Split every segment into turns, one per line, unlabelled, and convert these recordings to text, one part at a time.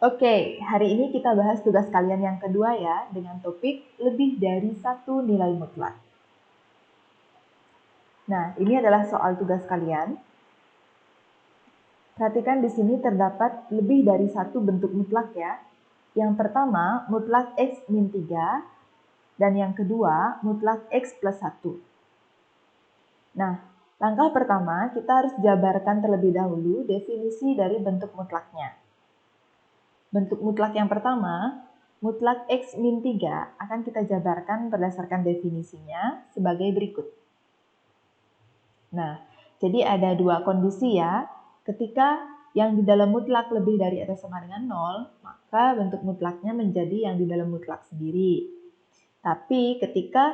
Oke, hari ini kita bahas tugas kalian yang kedua ya, dengan topik lebih dari satu nilai mutlak. Nah, ini adalah soal tugas kalian. Perhatikan di sini terdapat lebih dari satu bentuk mutlak ya. Yang pertama, mutlak X min 3, dan yang kedua, mutlak X plus 1. Nah, langkah pertama, kita harus jabarkan terlebih dahulu definisi dari bentuk mutlaknya. Bentuk mutlak yang pertama, mutlak X min 3 akan kita jabarkan berdasarkan definisinya sebagai berikut. Nah, jadi ada dua kondisi ya. Ketika yang di dalam mutlak lebih dari atau sama dengan 0, maka bentuk mutlaknya menjadi yang di dalam mutlak sendiri. Tapi ketika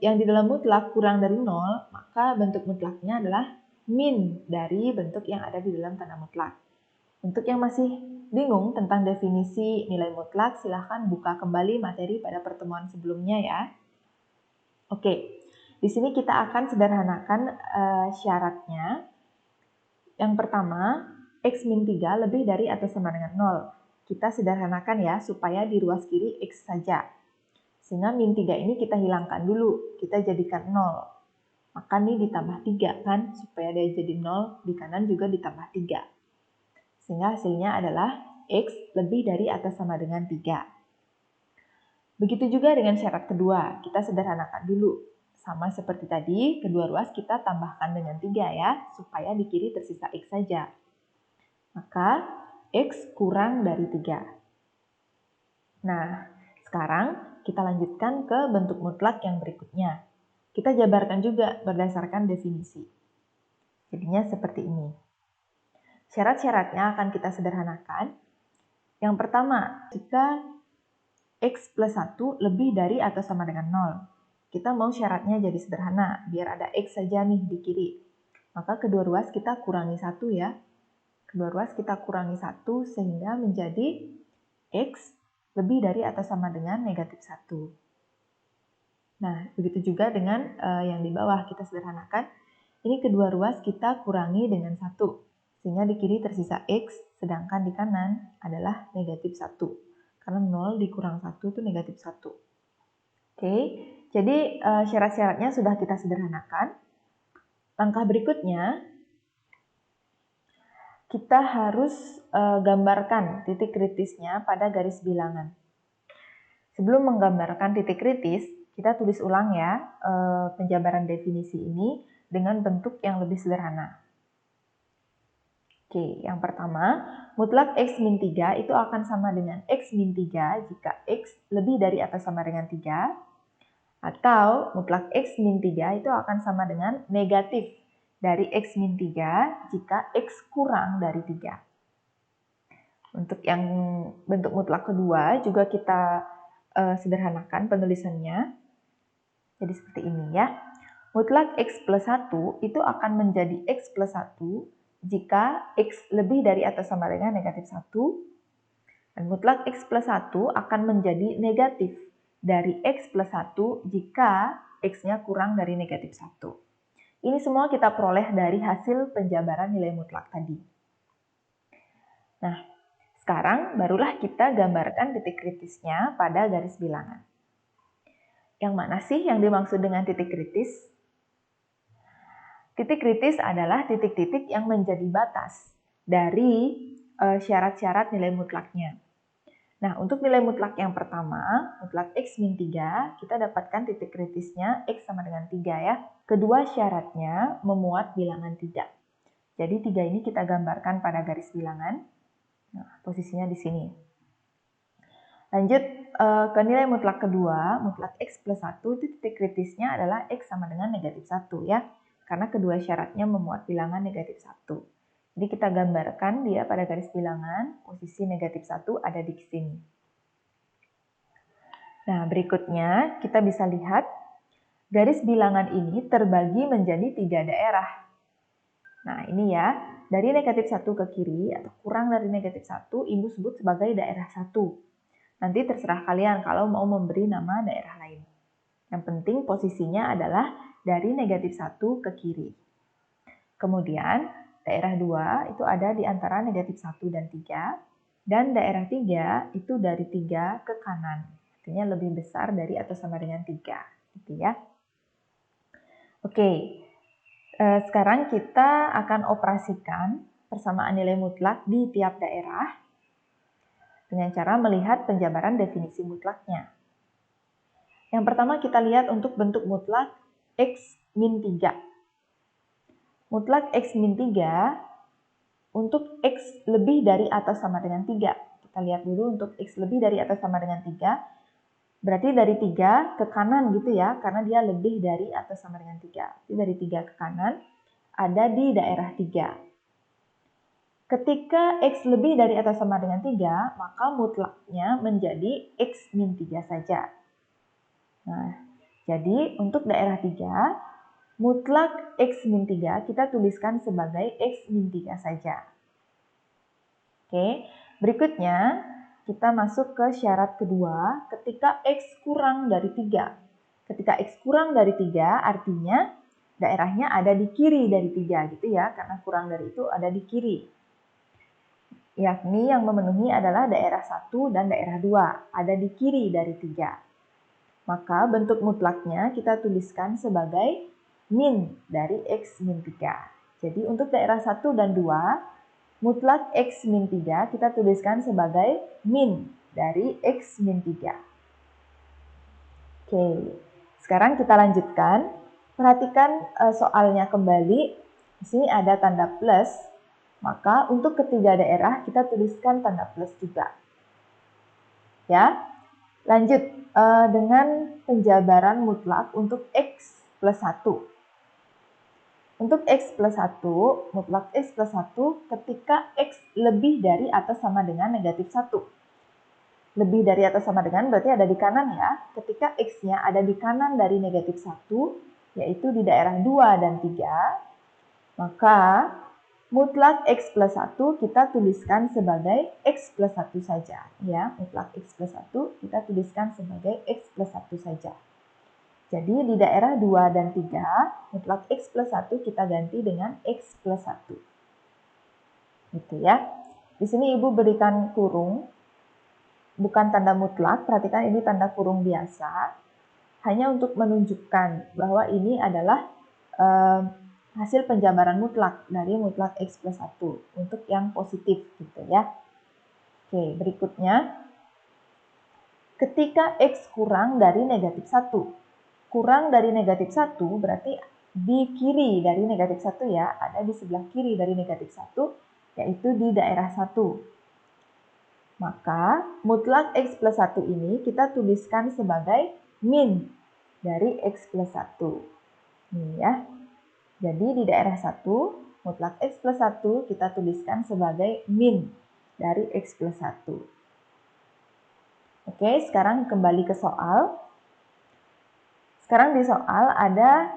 yang di dalam mutlak kurang dari 0, maka bentuk mutlaknya adalah min dari bentuk yang ada di dalam tanda mutlak. Untuk yang masih bingung tentang definisi nilai mutlak, silahkan buka kembali materi pada pertemuan sebelumnya ya. Oke, di sini kita akan sederhanakan syaratnya. Yang pertama, X min 3 lebih dari atau sama dengan 0. Kita sederhanakan ya, supaya di ruas kiri X saja. Sehingga min 3 ini kita hilangkan dulu, kita jadikan 0. Maka ini ditambah 3 kan, supaya dia jadi 0, di kanan juga ditambah 3. Sehingga hasilnya adalah X lebih dari atau sama dengan 3. Begitu juga dengan syarat kedua, kita sederhanakan dulu. Sama seperti tadi, kedua ruas kita tambahkan dengan 3 ya, supaya di kiri tersisa X saja. Maka X kurang dari 3. Nah, sekarang kita lanjutkan ke bentuk mutlak yang berikutnya. Kita jabarkan juga berdasarkan definisi. Jadinya seperti ini. Syarat-syaratnya akan kita sederhanakan. Yang pertama, jika X plus 1 lebih dari atau sama dengan 0. Kita mau syaratnya jadi sederhana, biar ada X saja nih di kiri. Maka kedua ruas kita kurangi 1 ya. Kedua ruas kita kurangi 1 sehingga menjadi X lebih dari atau sama dengan negatif 1. Nah, begitu juga dengan yang di bawah kita sederhanakan. Ini kedua ruas kita kurangi dengan 1. Sehingga di kiri tersisa X, sedangkan di kanan adalah negatif 1. Karena 0 dikurang 1 itu negatif 1. Oke, jadi syarat-syaratnya sudah kita sederhanakan. Langkah berikutnya, kita harus gambarkan titik kritisnya pada garis bilangan. Sebelum menggambarkan titik kritis, kita tulis ulang ya penjabaran definisi ini dengan bentuk yang lebih sederhana. Oke, yang pertama, mutlak X min 3 itu akan sama dengan X min 3 jika X lebih dari atau sama dengan 3, atau mutlak X min 3 itu akan sama dengan negatif dari X min 3 jika X kurang dari 3. Untuk yang bentuk mutlak kedua juga kita sederhanakan penulisannya. Jadi seperti ini ya. Mutlak X plus 1 itu akan menjadi X plus 1 jika X lebih dari atau sama dengan negatif 1. Dan mutlak X plus 1 akan menjadi negatif dari X plus 1 jika X-nya kurang dari negatif 1. Ini semua kita peroleh dari hasil penjabaran nilai mutlak tadi. Nah, sekarang barulah kita gambarkan titik kritisnya pada garis bilangan. Yang mana sih yang dimaksud dengan titik kritis? Titik kritis adalah titik-titik yang menjadi batas dari syarat-syarat nilai mutlaknya. Nah, untuk nilai mutlak yang pertama, mutlak X min 3, kita dapatkan titik kritisnya X sama dengan 3 ya. Kedua syaratnya memuat bilangan 3. Jadi 3 ini kita gambarkan pada garis bilangan. Nah, posisinya di sini. Lanjut ke nilai mutlak kedua, mutlak X plus 1, itu titik kritisnya adalah X sama dengan negatif 1 ya. Karena kedua syaratnya memuat bilangan negatif 1. Jadi kita gambarkan dia pada garis bilangan, posisi negatif 1 ada di sini. Nah, berikutnya kita bisa lihat garis bilangan ini terbagi menjadi 3 daerah. Nah, ini ya, dari negatif 1 ke kiri atau kurang dari negatif 1, Ibu sebut sebagai daerah 1. Nanti terserah kalian kalau mau memberi nama daerah lain. Yang penting posisinya adalah dari negatif 1 ke kiri. Kemudian, daerah 2 itu ada di antara negatif 1 dan 3. Dan daerah 3 itu dari 3 ke kanan. Artinya lebih besar dari atau sama dengan 3. Gitu ya. Oke, sekarang kita akan operasikan persamaan nilai mutlak di tiap daerah dengan cara melihat penjabaran definisi mutlaknya. Yang pertama kita lihat untuk bentuk mutlak X min 3. Mutlak X min 3 untuk X lebih dari atau sama dengan 3. Kita lihat dulu untuk X lebih dari atau sama dengan 3. Berarti dari 3 ke kanan gitu ya, karena dia lebih dari atau sama dengan 3. Jadi dari 3 ke kanan ada di daerah 3. Ketika X lebih dari atau sama dengan 3, maka mutlaknya menjadi X min 3 saja. Nah, jadi untuk daerah 3, mutlak X min 3 kita tuliskan sebagai X min 3 saja. Oke, berikutnya kita masuk ke syarat kedua ketika X kurang dari 3. Ketika X kurang dari 3 artinya daerahnya ada di kiri dari 3 gitu ya, karena kurang dari itu ada di kiri. Yakni yang memenuhi adalah daerah 1 dan daerah 2, ada di kiri dari 3. Maka bentuk mutlaknya kita tuliskan sebagai min dari X min 3. Jadi untuk daerah 1 dan 2, mutlak X min 3 kita tuliskan sebagai min dari X min 3. Oke, sekarang kita lanjutkan. Perhatikan soalnya kembali. Di sini ada tanda plus, maka untuk ketiga daerah kita tuliskan tanda plus juga. Ya, lanjut dengan penjabaran mutlak untuk X plus 1. Untuk X plus 1, mutlak X plus 1 ketika X lebih dari atau sama dengan negatif 1. Lebih dari atau sama dengan berarti ada di kanan ya. Ketika X-nya ada di kanan dari negatif 1, yaitu di daerah 2 dan 3, maka mutlak X plus 1 kita tuliskan sebagai X plus 1 saja. Ya, mutlak X plus 1 kita tuliskan sebagai X plus 1 saja. Jadi di daerah 2 dan 3, mutlak X plus 1 kita ganti dengan X plus 1. Gitu ya. Di sini Ibu berikan kurung, bukan tanda mutlak, perhatikan ini tanda kurung biasa, hanya untuk menunjukkan bahwa ini adalah hasil penjabaran mutlak dari mutlak X plus 1, untuk yang positif gitu ya. Oke, berikutnya, ketika X kurang dari negatif 1, kurang dari negatif 1 berarti di kiri dari negatif 1 ya, ada di sebelah kiri dari negatif 1, yaitu di daerah 1. Maka mutlak X plus 1 ini kita tuliskan sebagai min dari X plus 1. Ini ya. Jadi di daerah 1, mutlak X plus 1 kita tuliskan sebagai min dari X plus 1. Oke, sekarang kembali ke soal. Sekarang di soal ada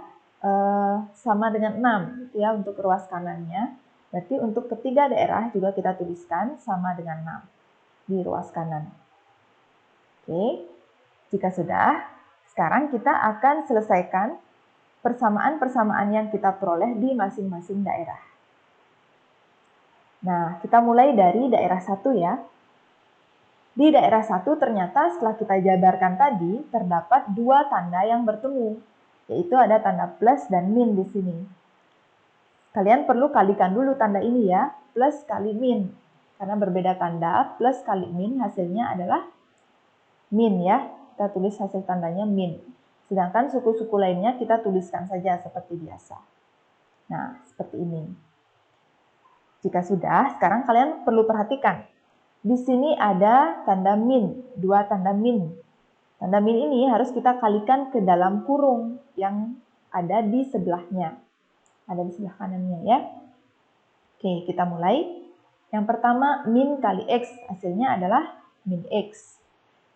sama dengan 6 gitu ya untuk ruas kanannya. Berarti untuk ketiga daerah juga kita tuliskan sama dengan 6 di ruas kanan. Oke, jika sudah, sekarang kita akan selesaikan persamaan-persamaan yang kita peroleh di masing-masing daerah. Nah, kita mulai dari daerah 1 ya. Di daerah 1 ternyata setelah kita jabarkan tadi, terdapat dua tanda yang bertemu, yaitu ada tanda plus dan min di sini. Kalian perlu kalikan dulu tanda ini ya, plus kali min. Karena berbeda tanda, plus kali min hasilnya adalah min ya. Kita tulis hasil tandanya min. Sedangkan suku-suku lainnya kita tuliskan saja seperti biasa. Nah, seperti ini. Jika sudah, sekarang kalian perlu perhatikan. Di sini ada tanda min, dua tanda min. Tanda min ini harus kita kalikan ke dalam kurung yang ada di sebelahnya. Ada di sebelah kanannya ya. Oke, kita mulai. Yang pertama min kali X, hasilnya adalah min X.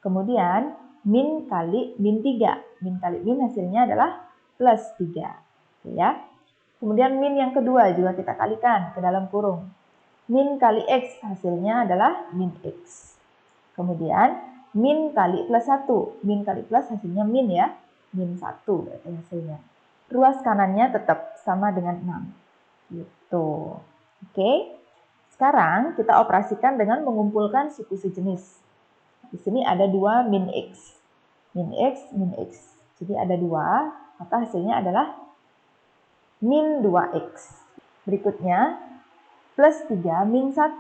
Kemudian min kali min 3. Min kali min hasilnya adalah plus 3. Oke, ya. Kemudian min yang kedua juga kita kalikan ke dalam kurung. Min kali X hasilnya adalah min X. Kemudian min kali plus 1. Min kali plus hasilnya min ya. Min 1 berarti hasilnya. Ruas kanannya tetap sama dengan 6. Gitu. Oke. Sekarang kita operasikan dengan mengumpulkan suku sejenis. Di sini ada 2 min X. Min X, min X. Jadi ada 2, maka hasilnya adalah min 2X. Berikutnya, plus 3 min 1.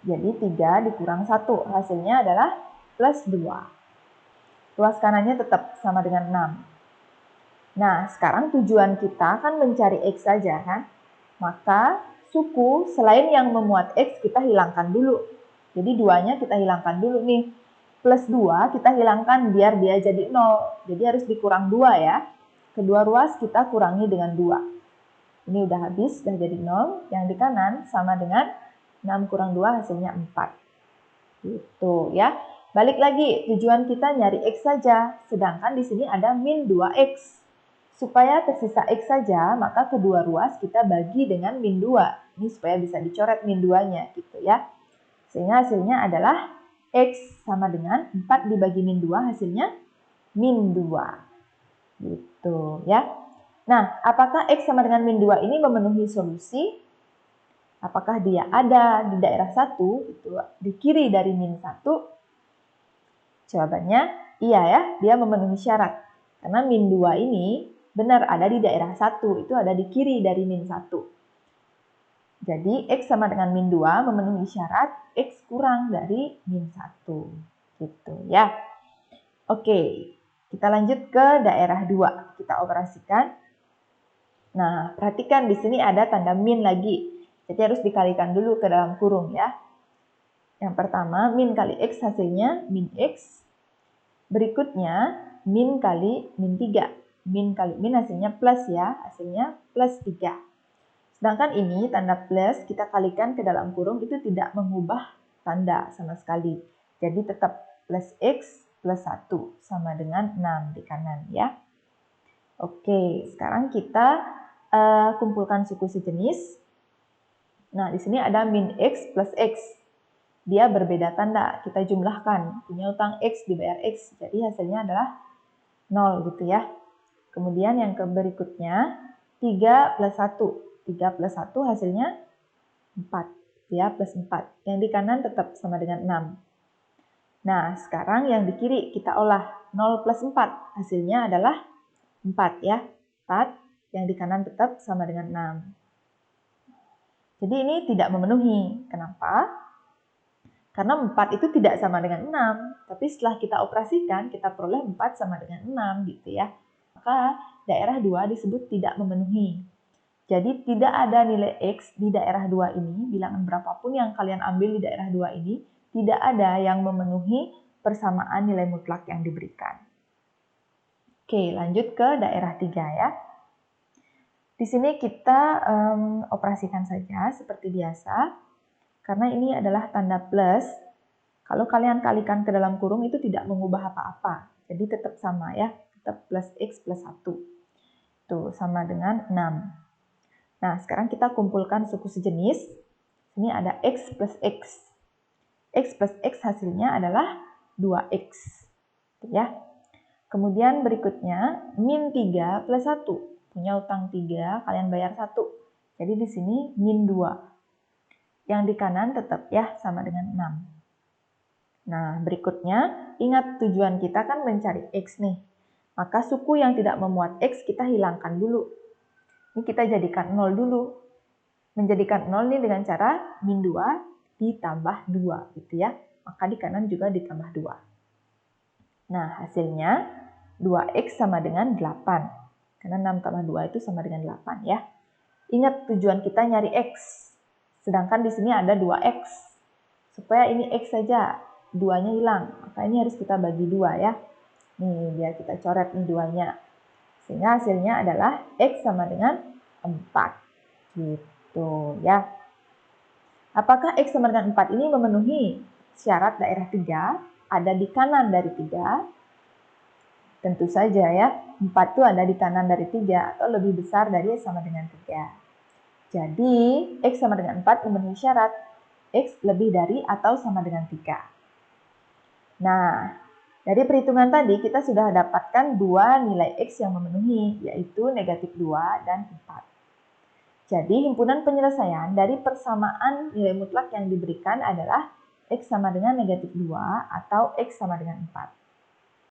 Jadi 3 dikurang 1, hasilnya adalah plus 2. Ruas kanannya tetap sama dengan 6. Nah, sekarang tujuan kita kan mencari X saja kan? Maka suku selain yang memuat X kita hilangkan dulu. Jadi 2-nya kita hilangkan dulu nih. Plus 2 kita hilangkan biar dia jadi 0. Jadi harus dikurang 2 ya. Kedua ruas kita kurangi dengan 2. Ini udah habis, sudah jadi 0. Yang di kanan sama dengan 6 kurang 2 hasilnya 4. Gitu ya. Balik lagi, tujuan kita nyari X saja. Sedangkan di sini ada min 2X. Supaya tersisa X saja, maka kedua ruas kita bagi dengan min 2. Ini supaya bisa dicoret min 2-nya gitu ya. Sehingga hasilnya adalah X sama dengan 4 dibagi min 2 hasilnya min 2. Gitu ya. Nah, apakah X sama dengan min 2 ini memenuhi solusi? Apakah dia ada di daerah 1, itu di kiri dari min 1? Jawabannya iya ya, dia memenuhi syarat. Karena min 2 ini benar ada di daerah 1, itu ada di kiri dari min 1. Jadi X sama dengan min 2 memenuhi syarat X kurang dari min 1. Gitu ya. Oke, kita lanjut ke daerah 2. Kita operasikan. Nah, perhatikan di sini ada tanda min lagi. Jadi harus dikalikan dulu ke dalam kurung ya. Yang pertama, min kali X hasilnya min X. Berikutnya, min kali min 3. Min kali min hasilnya plus ya, hasilnya plus 3. Sedangkan ini tanda plus kita kalikan ke dalam kurung itu tidak mengubah tanda sama sekali. Jadi tetap plus X plus 1 sama dengan 6 di kanan ya. Oke, sekarang kita kumpulkan suku sejenis. Nah, di sini ada min X plus X. Dia berbeda tanda, kita jumlahkan. Punya utang X dibayar X, jadi hasilnya adalah 0 gitu ya. Kemudian yang berikutnya, 3 plus 1. 3 plus 1 hasilnya 4, ya, plus 4. Yang di kanan tetap sama dengan 6. Nah, sekarang yang di kiri kita olah. 0 plus 4, hasilnya adalah 4 ya. 4, yang di kanan tetap sama dengan 6. Jadi ini tidak memenuhi. Kenapa? Karena 4 itu tidak sama dengan 6, tapi setelah kita operasikan, kita peroleh 4 sama dengan 6 gitu ya. Maka daerah 2 disebut tidak memenuhi. Jadi tidak ada nilai X di daerah 2 ini, bilangan berapapun yang kalian ambil di daerah 2 ini, tidak ada yang memenuhi persamaan nilai mutlak yang diberikan. Oke, lanjut ke daerah 3 ya. Di sini kita operasikan saja seperti biasa. Karena ini adalah tanda plus, kalau kalian kalikan ke dalam kurung itu tidak mengubah apa-apa. Jadi tetap sama ya, tetap plus X plus 1. Tuh, sama dengan 6. Nah, sekarang kita kumpulkan suku sejenis. Ini ada X plus X. X plus X hasilnya adalah 2X. Ya. Kemudian berikutnya, min 3 plus 1. Punya utang 3, kalian bayar 1. Jadi di sini min 2. Yang di kanan tetap ya sama dengan 6. Nah, berikutnya ingat tujuan kita kan mencari X nih. Maka suku yang tidak memuat X kita hilangkan dulu. Ini kita jadikan 0 dulu. Menjadikan 0 nih dengan cara min 2 ditambah 2 gitu ya. Maka di kanan juga ditambah 2. Nah, hasilnya 2X sama dengan 8. Karena 6 tambah 2 itu sama dengan 8 ya. Ingat tujuan kita nyari X. Sedangkan di sini ada 2X. Supaya ini X saja, 2-nya hilang. Maka ini harus kita bagi 2 ya. Nih, biar kita coret nih 2-nya. Sehingga hasilnya adalah X sama dengan 4. Gitu ya. Apakah X sama dengan 4 ini memenuhi syarat daerah 3? Ada di kanan dari 3? Tentu saja ya. 4 itu ada di kanan dari 3 atau lebih besar dari sama dengan 3. Jadi, X sama dengan 4 memenuhi syarat. X lebih dari atau sama dengan 3. Nah, dari perhitungan tadi kita sudah dapatkan 2 nilai X yang memenuhi, yaitu negatif 2 dan 4. Jadi himpunan penyelesaian dari persamaan nilai mutlak yang diberikan adalah X sama dengan negatif 2 atau X sama dengan 4.